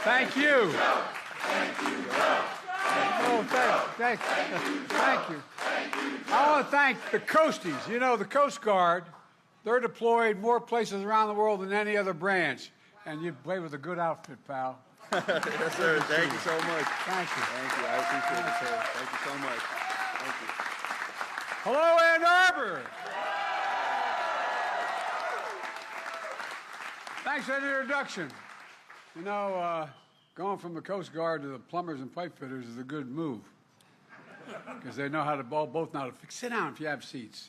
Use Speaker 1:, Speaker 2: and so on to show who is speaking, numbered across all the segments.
Speaker 1: Thank you. Oh, thank you. I want to thank the Coasties. You know, the Coast Guard, they're deployed more places around the world than any other branch. And you play with a good outfit, pal.
Speaker 2: Yes, sir. Thank you so much.
Speaker 1: Thank you.
Speaker 2: Thank you. I appreciate it, sir. Thank you so much. Thank you.
Speaker 1: Hello, Ann Arbor. Thanks for the introduction. You know, going from the Coast Guard to the plumbers and pipe fitters is a good move because they know how to both know how to fix. Sit down if you have seats.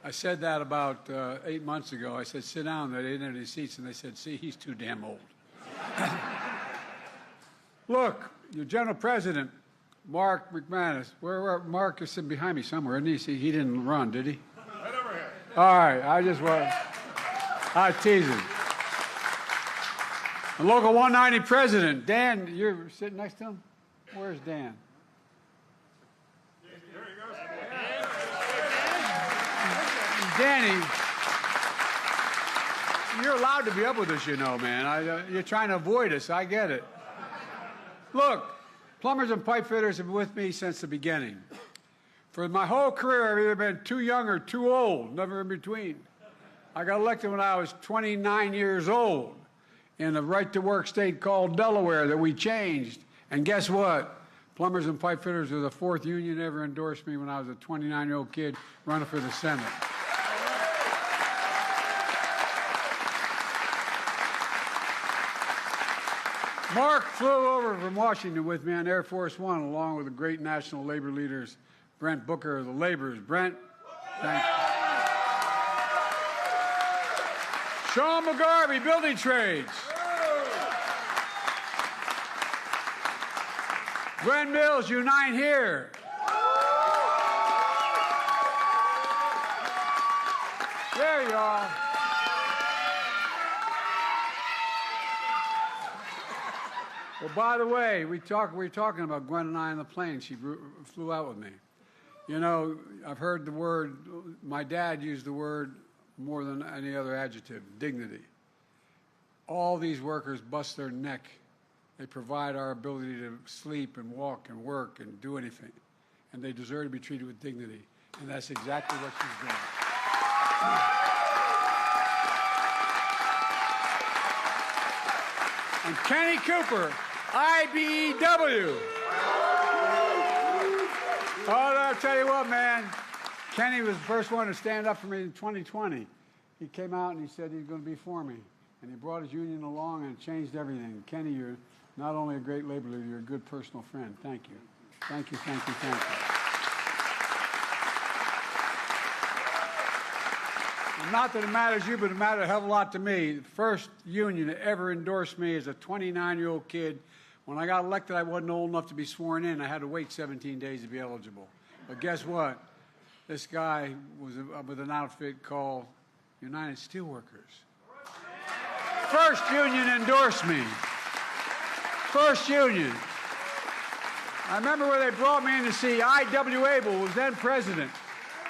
Speaker 1: I said that about 8 months ago. I said, sit down. They didn't have any seats, and they said, see, he's too damn old. Look, your General President, Mark McManus. Where Mark is sitting behind me somewhere, isn't he? See, he didn't run, did he?
Speaker 3: Right over here.
Speaker 1: All right, I tease him. The local 190 president, Dan, you're sitting next to him? Where's Dan?
Speaker 3: There he goes.
Speaker 1: Danny, you're allowed to be up with us, you know, man. You're trying to avoid us. I get it. Look, plumbers and pipe fitters have been with me since the beginning. For my whole career, I've either been too young or too old, never in between. I got elected when I was 29 years old in a right-to-work state called Delaware that we changed. And guess what? Plumbers and pipe fitters are the fourth union that ever endorsed me when I was a 29-year-old kid running for the Senate. Mark flew over from Washington with me on Air Force One, along with the great national labor leaders, Brent Booker of the Laborers. Brent, thank you. Sean McGarvey, Building Trades. Gwen Mills, Unite Here. There you are. Well, by the way, we were talking about Gwen and I on the plane. She flew out with me. You know, I've heard the word, my dad used the word more than any other adjective, dignity. All these workers bust their neck. They provide our ability to sleep and walk and work and do anything. And they deserve to be treated with dignity. And that's exactly what she's doing. And Kenny Cooper, IBEW. Oh, I'll tell you what, man. Kenny was the first one to stand up for me in 2020. He came out and he said he's going to be for me. And he brought his union along and changed everything. Kenny, you're not only a great labor leader, you're a good personal friend. Thank you. Thank you, thank you, thank you. And not that it matters to you, but it mattered a hell of a lot to me. The first union that ever endorsed me as a 29-year-old kid. When I got elected, I wasn't old enough to be sworn in. I had to wait 17 days to be eligible. But guess what? This guy was with an outfit called United Steelworkers. First union endorsed me. First union. I remember when they brought me in to see I.W. Abel, was then president.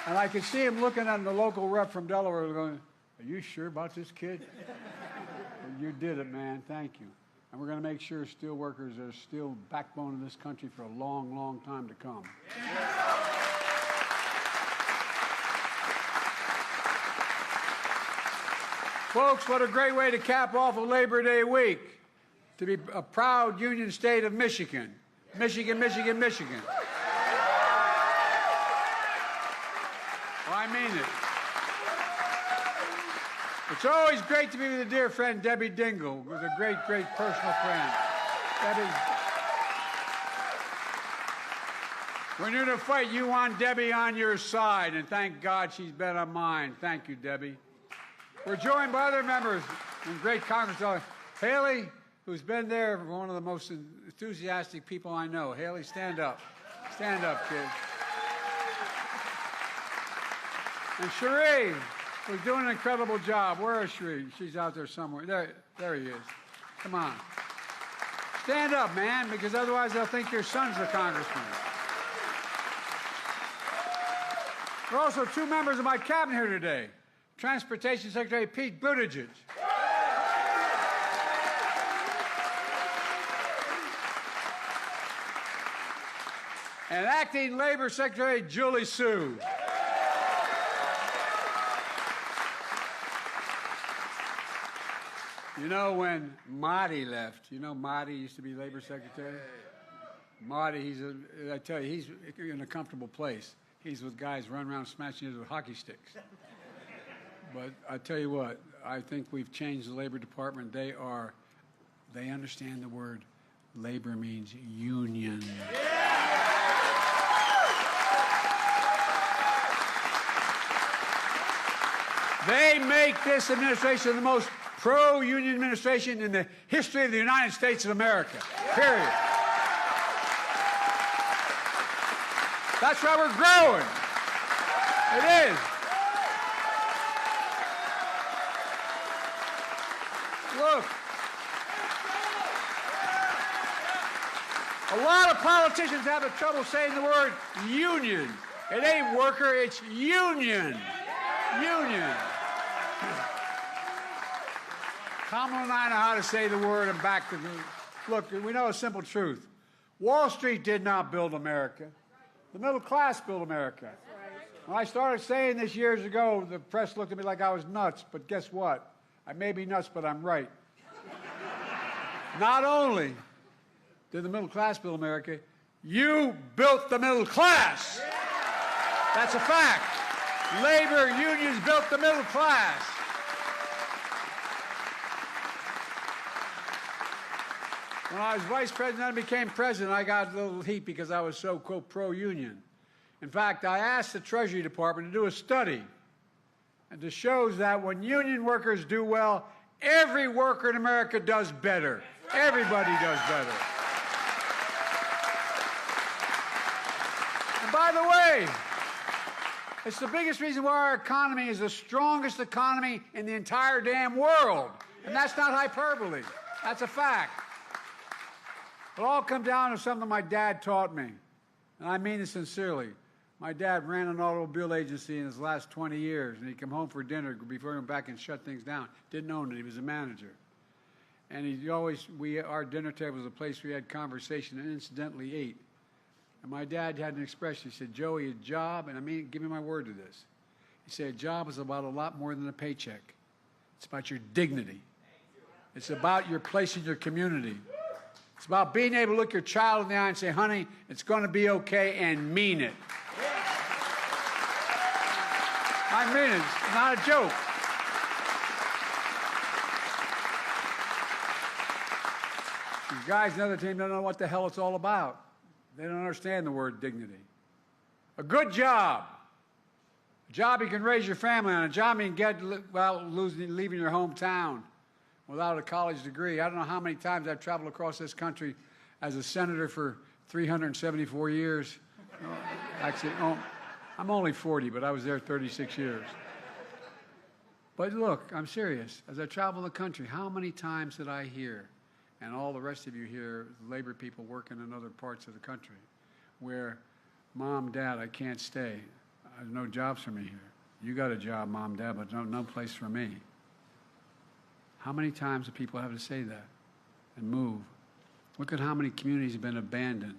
Speaker 1: And I could see him looking at the local rep from Delaware going, are you sure about this kid? Well, you did it, man. Thank you. And we're going to make sure steel workers are still backbone of this country for a long, long time to come. Folks, what a great way to cap off a Labor Day week. To be a proud union state of Michigan. Michigan, Michigan, Michigan. Well, I mean it. It's always great to be with a dear friend, Debbie Dingle, who's a great, great personal friend. Debbie, when you're in a fight, you want Debbie on your side, and thank God she's been on mine. Thank you, Debbie. We're joined by other members and great Congressman Haley, who's been there, one of the most enthusiastic people I know. Haley, stand up. Stand up, kid. And Cherie, who's doing an incredible job. Where is Cherie? She's out there somewhere. There he is. Come on. Stand up, man, because otherwise they'll think your son's the congressman. There are also two members of my cabinet here today. Transportation Secretary Pete Buttigieg. and Acting Labor Secretary Julie Sue. You know, when Marty left, you know Marty used to be Labor Secretary? Marty, I tell you, he's in a comfortable place. He's with guys running around smashing heads with hockey sticks. But I tell you what, I think we've changed the Labor Department. They understand the word labor means union. They make this administration the most pro-union administration in the history of the United States of America, period. That's why we're growing. It is. Look, a lot of politicians have trouble saying the word union. It ain't worker, it's union. Union. Kamala and I know how to say the word and back to the... Look, we know a simple truth. Wall Street did not build America. The middle class built America. When I started saying this years ago, the press looked at me like I was nuts, but guess what? I may be nuts, but I'm right. Not only did the middle class build America, you built the middle class. That's a fact. Labor unions built the middle class. When I was vice president and became president, I got a little heat because I was so, quote, pro-union. In fact, I asked the Treasury Department to do a study and it shows that when union workers do well, every worker in America does better. Everybody does better. And by the way, it's the biggest reason why our economy is the strongest economy in the entire damn world. And that's not hyperbole. That's a fact. It all comes down to something my dad taught me. And I mean it sincerely. My dad ran an automobile agency in his last 20 years, and he'd come home for dinner before he went back and shut things down. Didn't own it. He was a manager. And our dinner table was a place we had conversation and incidentally ate. And my dad had an expression. He said, Joey, a job, and I mean, give me my word to this. He said, a job is about a lot more than a paycheck. It's about your dignity. It's about your place in your community. It's about being able to look your child in the eye and say, honey, it's going to be okay, and mean it. I mean it. It's not a joke. These guys in the other team don't know what the hell it's all about. They don't understand the word dignity. A good job. A job you can raise your family on. A job you can get without leaving your hometown without a college degree. I don't know how many times I've traveled across this country as a senator for 374 years. Actually, I'm only 40, but I was there 36 years. But look, I'm serious. As I travel the country, how many times did I hear, and all the rest of you hear, labor people working in other parts of the country, where, Mom, Dad, I can't stay. There's no jobs for me here. You got a job, Mom, Dad, but no place for me. How many times do people have to say that and move? Look at how many communities have been abandoned,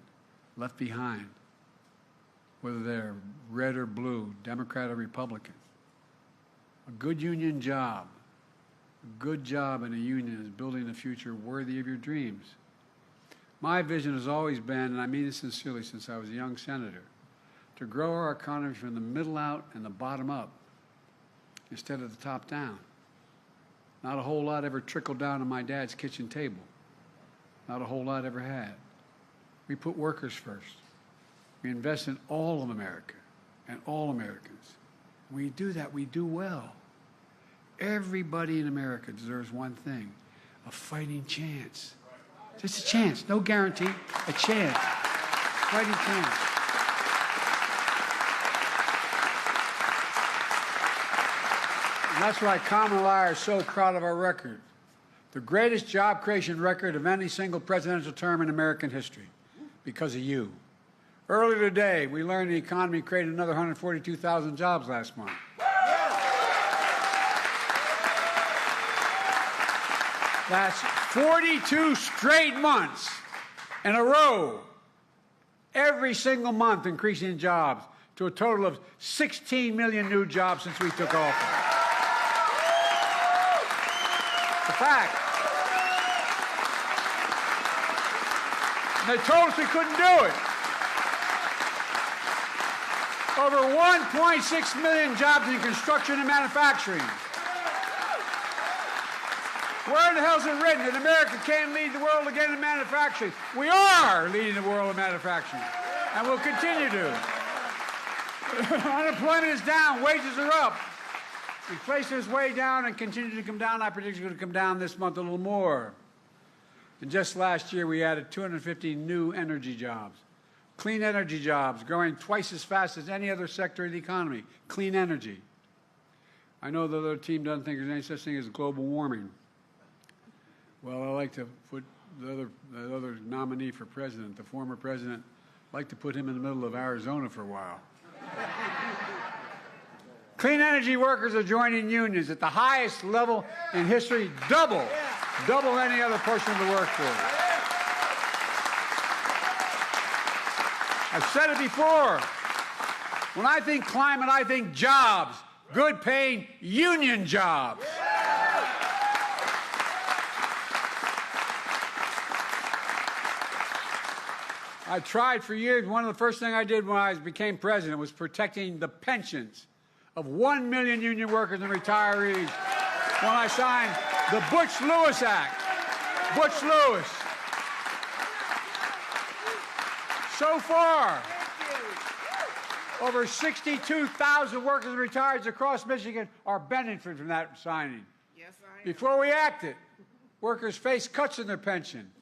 Speaker 1: left behind, whether they're red or blue, Democrat or Republican. A good union job, a good job in a union is building a future worthy of your dreams. My vision has always been, and I mean this sincerely since I was a young senator, to grow our economy from the middle out and the bottom up instead of the top down. Not a whole lot ever trickled down to my dad's kitchen table. Not a whole lot ever had. We put workers first. We invest in all of America and all Americans. When we do that, we do well. Everybody in America deserves one thing, a fighting chance. Just a chance, no guarantee, a chance. Fighting chance. And that's why Kamala and I are so proud of our record. The greatest job creation record of any single presidential term in American history, because of you. Earlier today, we learned the economy created another 142,000 jobs last month. That's 42 straight months in a row. every single month increasing jobs to a total of 16 million new jobs since we took office. It's a fact. And they told us we couldn't do it. Over 1.6 million jobs in construction and manufacturing. Where in the hell is it written that America can't lead the world again in manufacturing? We are leading the world in manufacturing, and we'll continue to. Unemployment is down, wages are up. Inflation is way down and continue to come down. I predict it's going to come down this month a little more. And just last year, we added 250 new energy jobs. Clean energy jobs, growing twice as fast as any other sector of the economy. Clean energy. I know the other team doesn't think there's any such thing as global warming. Well, I like to put the other nominee for president, the former president, I'd like to put him in the middle of Arizona for a while. Clean energy workers are joining unions at the highest level in history, double any other portion of the workforce. I've said it before. When I think climate, I think jobs, good paying union jobs. I tried for years. One of the first things I did when I became president was protecting the pensions of 1 million union workers and retirees when I signed the Butch-Lewis Act. Butch-Lewis. So far, over 62,000 workers and retirees across Michigan are benefiting from that signing.
Speaker 3: Yes, I am.
Speaker 1: Before we acted, workers face cuts in their pension.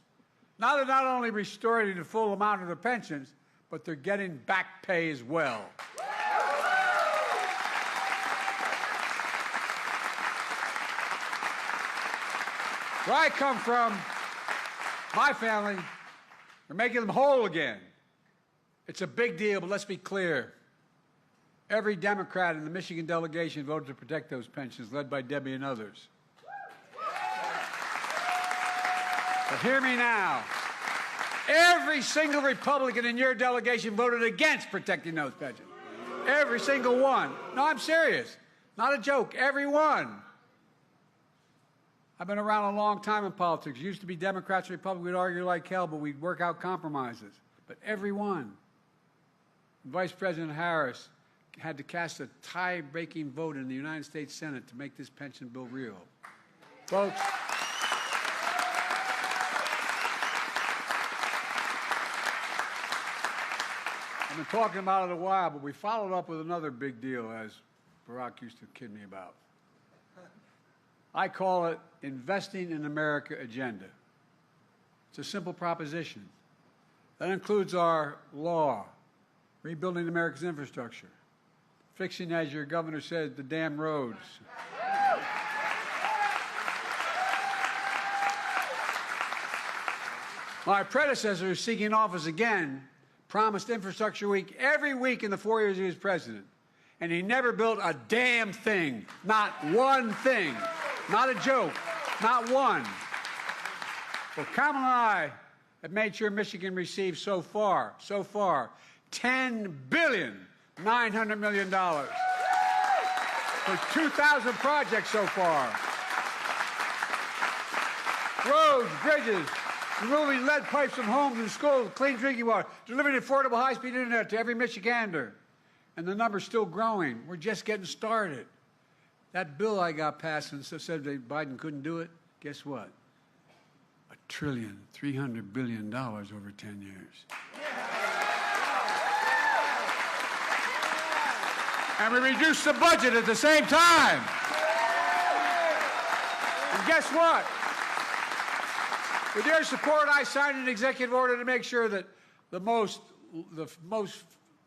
Speaker 1: Now they're not only restoring the full amount of their pensions, but they're getting back pay as well. Where I come from, my family, we're making them whole again. It's a big deal, but let's be clear. Every Democrat in the Michigan delegation voted to protect those pensions, led by Debbie and others. But hear me now. Every single Republican in your delegation voted against protecting those pensions. Every single one. No, I'm serious. Not a joke. Every one. I've been around a long time in politics. Used to be Democrats and Republicans. We'd argue like hell, but we'd work out compromises. But every one. Vice President Harris had to cast a tie-breaking vote in the United States Senate to make this pension bill real. Folks, I've been talking about it a while, but we followed up with another big deal, as Barack used to kid me about. I call it Investing in America agenda. It's a simple proposition. That includes our law, rebuilding America's infrastructure, fixing, as your governor said, the damn roads. My predecessor, who's seeking office again, promised Infrastructure Week every week in the 4 years he was president. And he never built a damn thing. Not one thing. Not a joke. Not one. Well, Kamala and I have made sure Michigan receives so far, $10.9 billion for 2,000 projects so far. Roads, bridges, removing lead pipes from homes and schools, clean drinking water, delivering affordable high-speed internet to every Michigander. And the number's still growing. We're just getting started. That bill I got passed and said that Biden couldn't do it, guess what? $1.3 billion over 10 years. And we reduced the budget at the same time. And guess what? With your support, I signed an executive order to make sure that the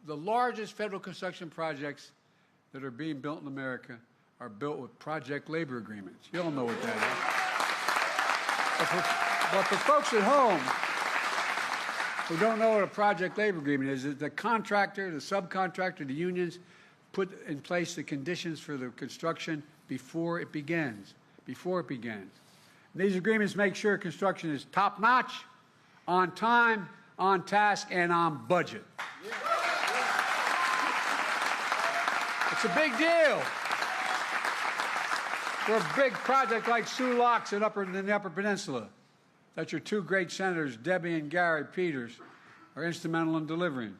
Speaker 1: largest federal construction projects that are being built in America are built with project labor agreements. You all know what that is. But for folks at home who don't know what a project labor agreement is, the contractor, the subcontractor, the unions put in place the conditions for the construction before it begins. And these agreements make sure construction is top-notch, on time, on task, and on budget. It's a big deal for a big project like Sue Locke's in the Upper Peninsula that your two great senators, Debbie and Gary Peters, are instrumental in delivering.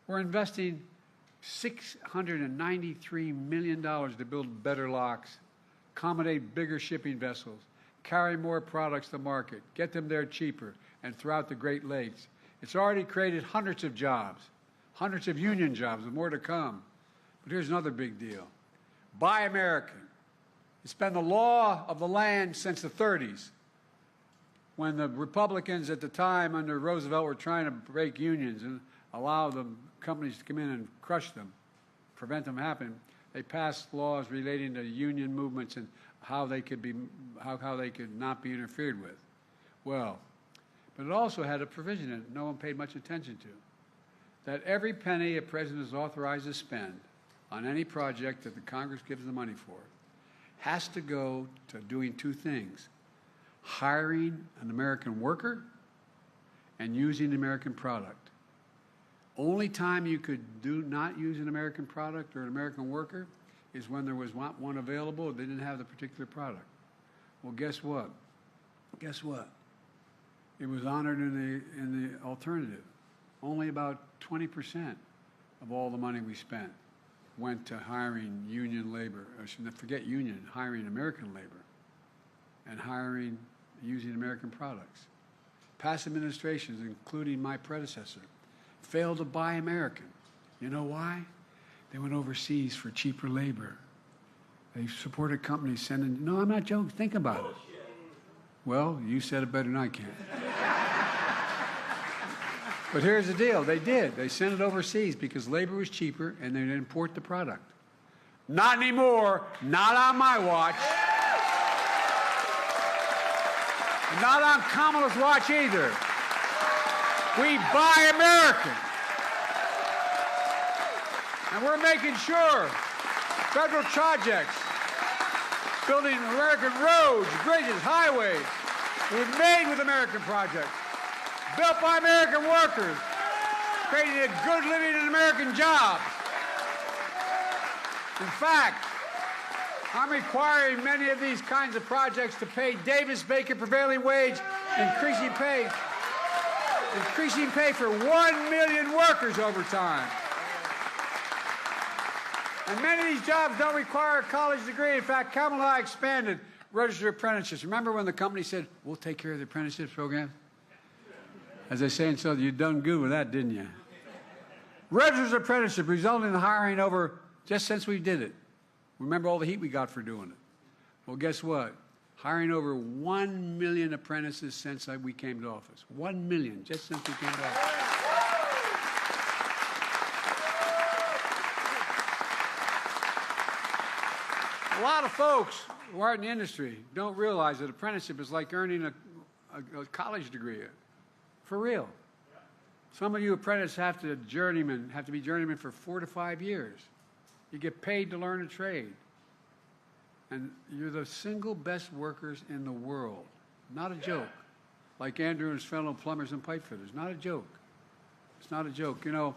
Speaker 1: We're investing $693 million to build better locks, accommodate bigger shipping vessels, carry more products to market, get them there cheaper, and throughout the Great Lakes. It's already created hundreds of jobs, hundreds of union jobs, and more to come. But here's another big deal. Buy American. It's been the law of the land since the 30s, when the Republicans at the time under Roosevelt were trying to break unions and allow the companies to come in and crush them, prevent them happening. They passed laws relating to union movements and how they could not be interfered with. Well, but it also had a provision in it no one paid much attention to, that every penny a president is authorized to spend on any project that the Congress gives the money for has to go to doing two things: hiring an American worker and using the American product. Only time you could not use an American product or an American worker is when there was one available, they didn't have the particular product. Well, guess what? Guess what? It was honored in the alternative. Only about 20% of all the money we spent went to hiring union labor, or forget union, hiring American labor, and using American products. Past administrations, including my predecessor, failed to buy American. You know why? They went overseas for cheaper labor. They supported companies sending, no, I'm not joking, think about it. Well, you said it better than I can. But here's the deal, they did. They sent it overseas because labor was cheaper and they'd import the product. Not anymore, not on my watch. Not on Kamala's watch either. We buy American. And we're making sure federal projects, building American roads, bridges, highways, were made with American projects, built by American workers, creating a good living and American jobs. In fact, I'm requiring many of these kinds of projects to pay Davis-Bacon prevailing wage, increasing pay for 1 million workers over time. And many of these jobs don't require a college degree. In fact, Kamala expanded registered apprenticeships. Remember when the company said, we'll take care of the apprenticeship program? As they say in Southern, you done good with that, didn't you? Registered apprenticeship resulting in the hiring over, just since we did it. Remember all the heat we got for doing it. Well, guess what? Hiring over 1 million apprentices since we came to office. 1 million, just since we came to office. A lot of folks who aren't in the industry don't realize that apprenticeship is like earning a college degree. For real. Some of you apprentices have to be journeymen for 4 to 5 years. You get paid to learn a trade. And you're the single best workers in the world. Not a joke. Like Andrew and his fellow plumbers and pipe fitters. Not a joke. It's not a joke. You know,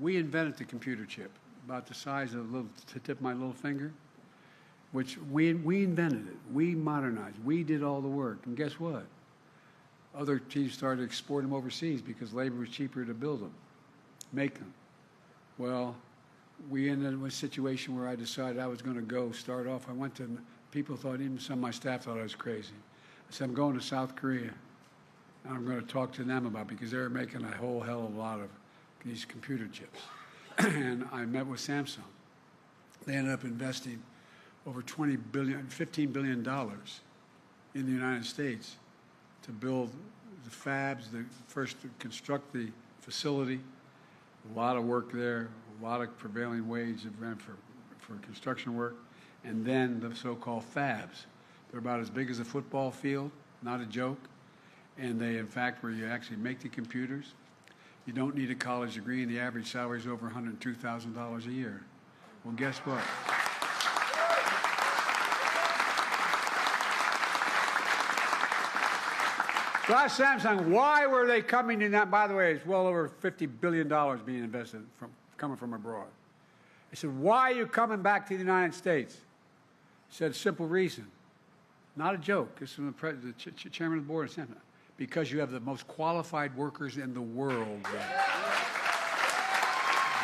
Speaker 1: we invented the computer chip, about the size of the tip of my little finger, which we invented it. We modernized. We did all the work. And guess what? Other teams started to export them overseas because labor was cheaper to build them, make them. Well, we ended up in a situation where I decided I was going to go start off. I went to, people thought, even some of my staff thought I was crazy. I said, I'm going to South Korea, and I'm going to talk to them about it because they were making a whole hell of a lot of these computer chips. And I met with Samsung. They ended up investing over $15 billion in the United States to build the fabs, first to construct the facility. A lot of work there, a lot of prevailing wage for construction work, and then the so-called fabs. They're about as big as a football field, not a joke. And they, in fact, where you actually make the computers, you don't need a college degree, and the average salary is over $102,000 a year. Well, guess what? So I asked Samsung, why were they coming in that? By the way, it's well over $50 billion being invested coming from abroad. I said, why are you coming back to the United States? He said, simple reason. Not a joke. This is from the chairman of the board of Samsung. Because you have the most qualified workers in the world.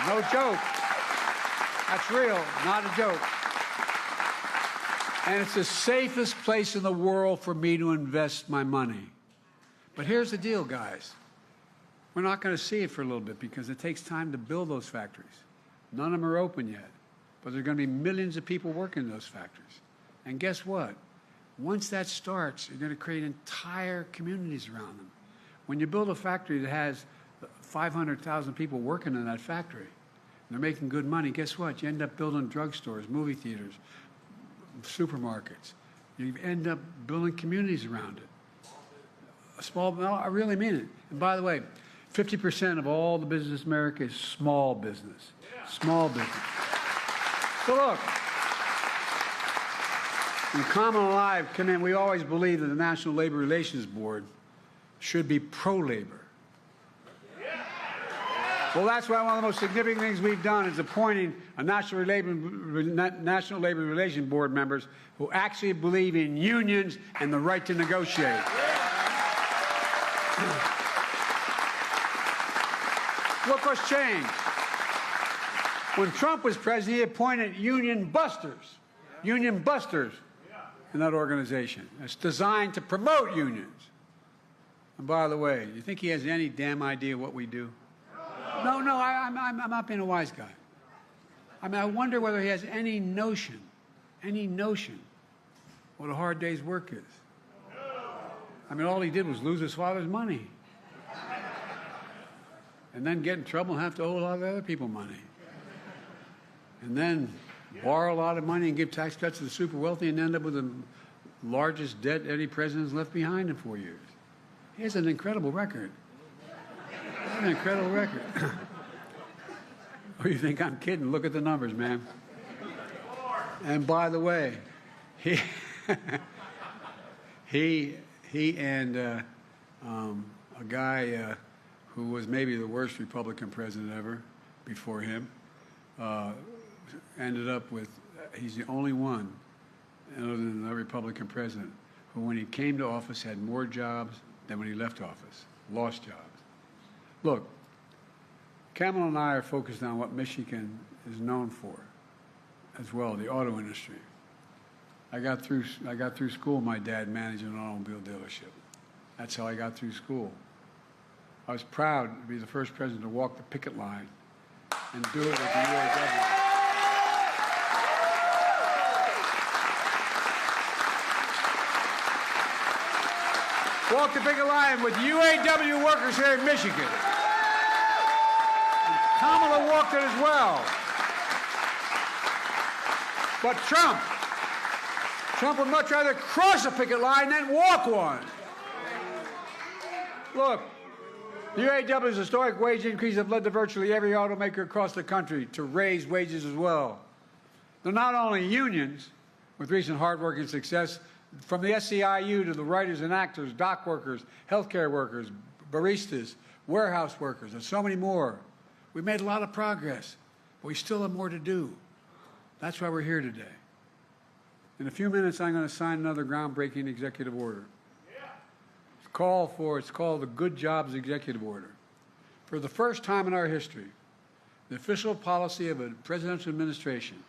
Speaker 1: No joke. That's real, not a joke. And it's the safest place in the world for me to invest my money. But here's the deal, guys. We're not going to see it for a little bit because it takes time to build those factories. None of them are open yet. But there are going to be millions of people working in those factories. And guess what? Once that starts, you're going to create entire communities around them. When you build a factory that has 500,000 people working in that factory, and they're making good money, guess what? You end up building drugstores, movie theaters, supermarkets. You end up building communities around it. No, I really mean it. And by the way, 50% of all the business in America is small business. Small business. So look, when Common Alive come in, we always believe that the National Labor Relations Board should be pro-labor. Well, that's why one of the most significant things we've done is appointing a National Labor Relations Board members who actually believe in unions and the right to negotiate. Look what's changed. When Trump was president, he appointed union busters in that organization. It's designed to promote unions. And by the way, you think he has any damn idea what we do? No, I'm not being a wise guy. I mean, I wonder whether he has any notion what a hard day's work is. I mean, all he did was lose his father's money. And then get in trouble and have to owe a lot of other people money. And then borrow a lot of money and give tax cuts to the super wealthy and end up with the largest debt any president's left behind in 4 years. He has an incredible record. An incredible record. Oh, you think I'm kidding? Look at the numbers, man. And by the way, he and a guy who was maybe the worst Republican president ever before him ended up with, he's the only one other than the Republican president who, when he came to office, had more jobs than when he left office, lost jobs. Look, Kamala and I are focused on what Michigan is known for as well, the auto industry. I got through school, my dad managed an automobile dealership. That's how I got through school. I was proud to be the first president to walk the picket line and do it with the UAW. Walk the picket line with UAW workers here in Michigan. And Kamala walked it as well. But Trump would much rather cross a picket line than walk one. Look, the UAW's historic wage increase have led to virtually every automaker across the country to raise wages as well. They're not only unions, with recent hardworking success, from the SEIU to the writers and actors, dock workers, healthcare workers, baristas, warehouse workers, and so many more. We've made a lot of progress, but we still have more to do. That's why we're here today. In a few minutes, I'm going to sign another groundbreaking executive order. It's called the Good Jobs Executive Order. For the first time in our history, the official policy of a presidential administration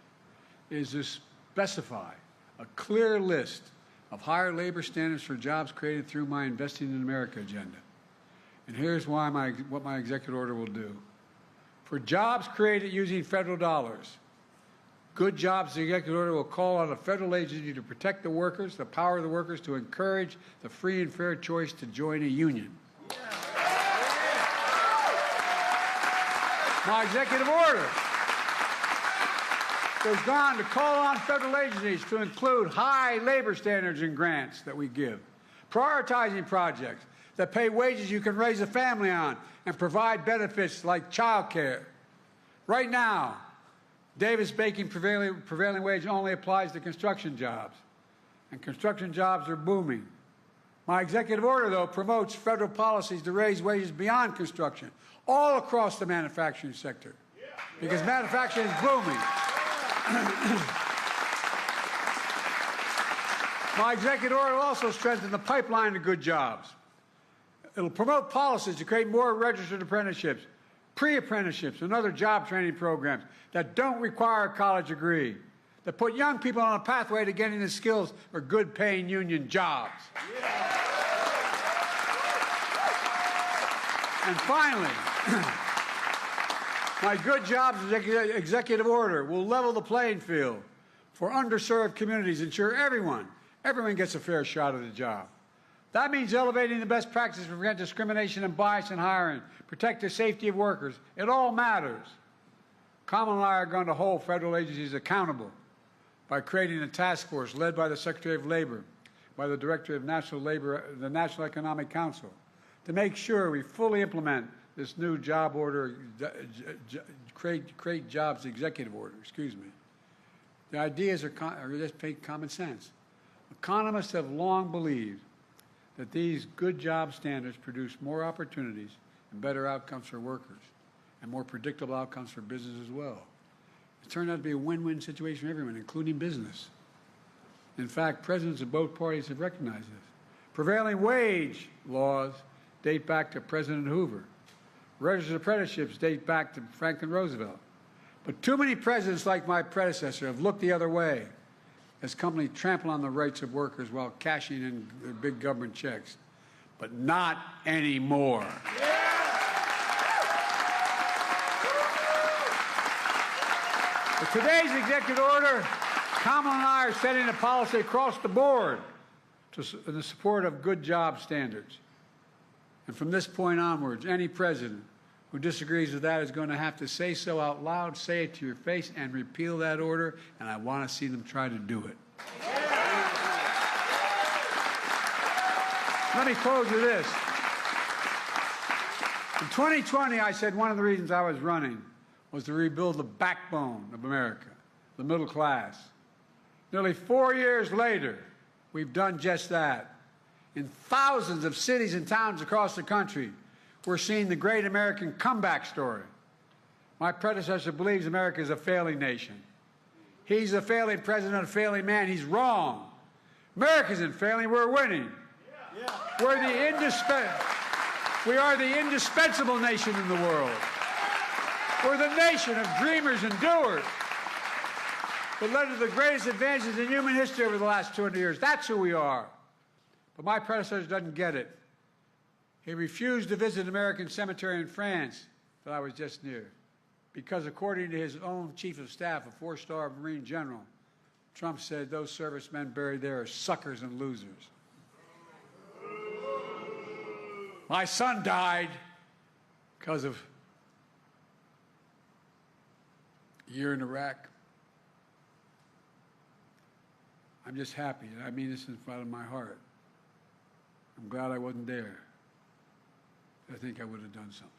Speaker 1: is to specify a clear list of higher labor standards for jobs created through my Investing in America agenda. And here's what my executive order will do. For jobs created using federal dollars, Good Jobs Executive Order will call on a federal agency to protect the workers, the power of the workers, to encourage the free and fair choice to join a union. My executive order goes on to call on federal agencies to include high labor standards in grants that we give, prioritizing projects that pay wages you can raise a family on and provide benefits like child care. Right now, Davis-Bacon prevailing wage only applies to construction jobs, and construction jobs are booming. My executive order, though, promotes federal policies to raise wages beyond construction, all across the manufacturing sector, because manufacturing is booming. My executive order will also strengthen the pipeline to good jobs. It'll promote policies to create more registered apprenticeships, pre-apprenticeships, and other job training programs that don't require a college degree, that put young people on a pathway to getting the skills for good-paying union jobs. And finally, my Good Jobs executive order will level the playing field for underserved communities, ensure everyone gets a fair shot at a job. That means elevating the best practices to prevent discrimination and bias in hiring, protect the safety of workers. It all matters. Kamala and I are going to hold federal agencies accountable by creating a task force led by the Secretary of Labor, by the Director of the National Economic Council, to make sure we fully implement this new job order, create jobs executive order, excuse me. The ideas are just common sense. Economists have long believed that these good job standards produce more opportunities and better outcomes for workers and more predictable outcomes for business as well. It turned out to be a win-win situation for everyone, including business. In fact, presidents of both parties have recognized this. Prevailing wage laws date back to President Hoover. Registered apprenticeships date back to Franklin Roosevelt. But too many presidents like my predecessor have looked the other way as companies trample on the rights of workers while cashing in their big government checks. But not anymore. With today's executive order, Kamala and I are setting a policy across the board in the support of good job standards. And from this point onwards, any president who disagrees with that is going to have to say so out loud, say it to your face, and repeal that order, and I want to see them try to do it. Let me close with this. In 2020, I said one of the reasons I was running was to rebuild the backbone of America, the middle class. Nearly 4 years later, we've done just that. In thousands of cities and towns across the country, we're seeing the great American comeback story. My predecessor believes America is a failing nation. He's a failing president, a failing man. He's wrong. America isn't failing. We're winning. We are the indispensable nation in the world. We're the nation of dreamers and doers that led to the greatest advances in human history over the last 200 years. That's who we are. But my predecessor doesn't get it. He refused to visit an American cemetery in France that I was just near because, according to his own chief of staff, a 4-star Marine general, Trump said those servicemen buried there are suckers and losers. My son died because of a year in Iraq. I'm just happy, and I mean this in front of my heart. I'm glad I wasn't there. I think I would have done something.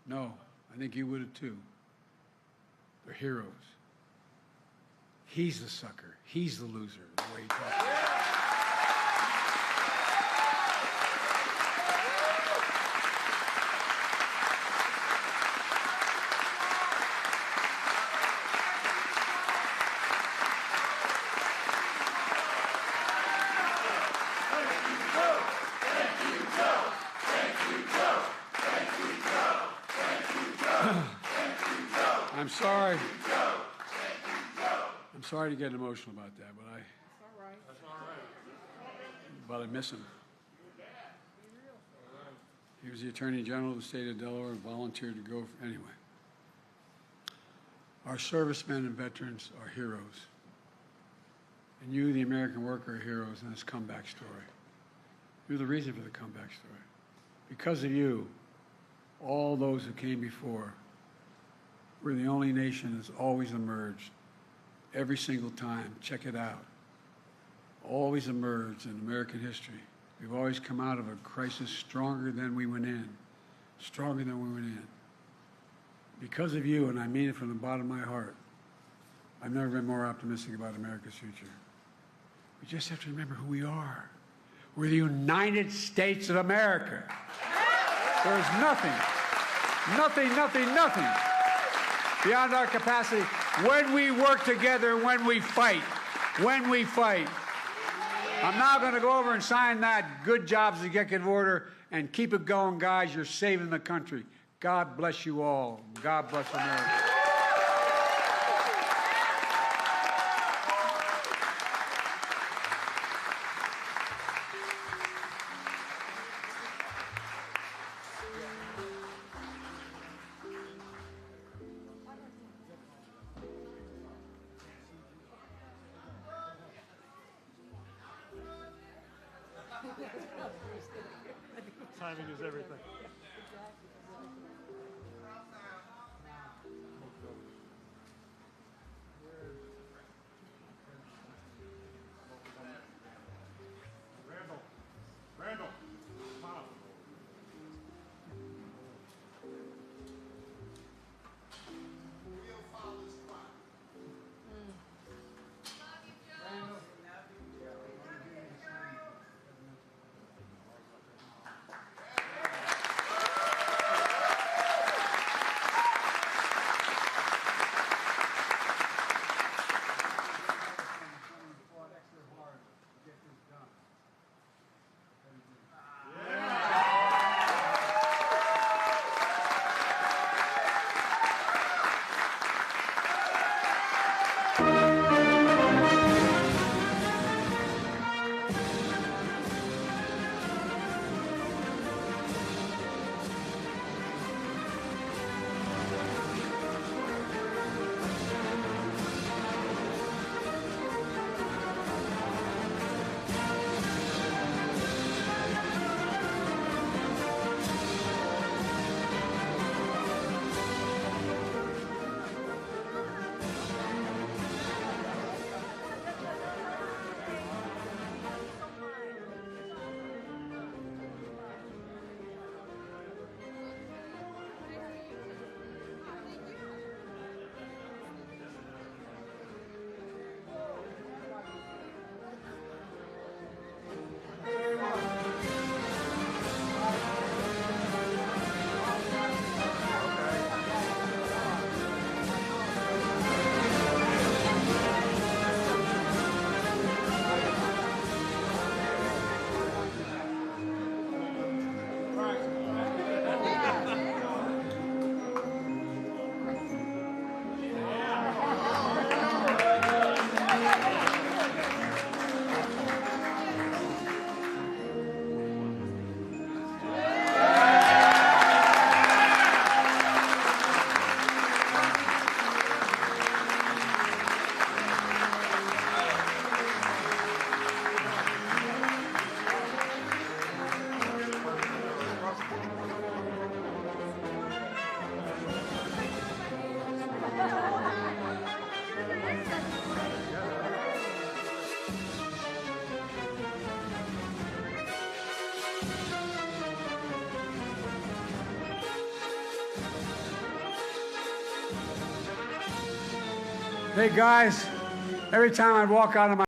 Speaker 1: No, I think you would have too. They're heroes. He's the sucker. He's the loser, the way he talks about it. I'm sorry to get emotional about that, but I miss him. He was the Attorney General of the state of Delaware and volunteered to go anyway. Our servicemen and veterans are heroes. And you, the American worker, are heroes in this comeback story. You're the reason for the comeback story. Because of you, all those who came before, we're the only nation that's always emerged. Every single time, check it out. Always emerged in American history. We've always come out of a crisis stronger than we went in. Stronger than we went in. Because of you, and I mean it from the bottom of my heart, I've never been more optimistic about America's future. We just have to remember who we are. We're the United States of America. There's nothing beyond our capacity when we work together, when we fight. I'm now going to go over and sign that good jobs executive order and keep it going, guys. You're saving the country. God bless you all. God bless America.
Speaker 3: Timing is everything. Randall, come on.
Speaker 1: Hey, guys, every time I walk out of my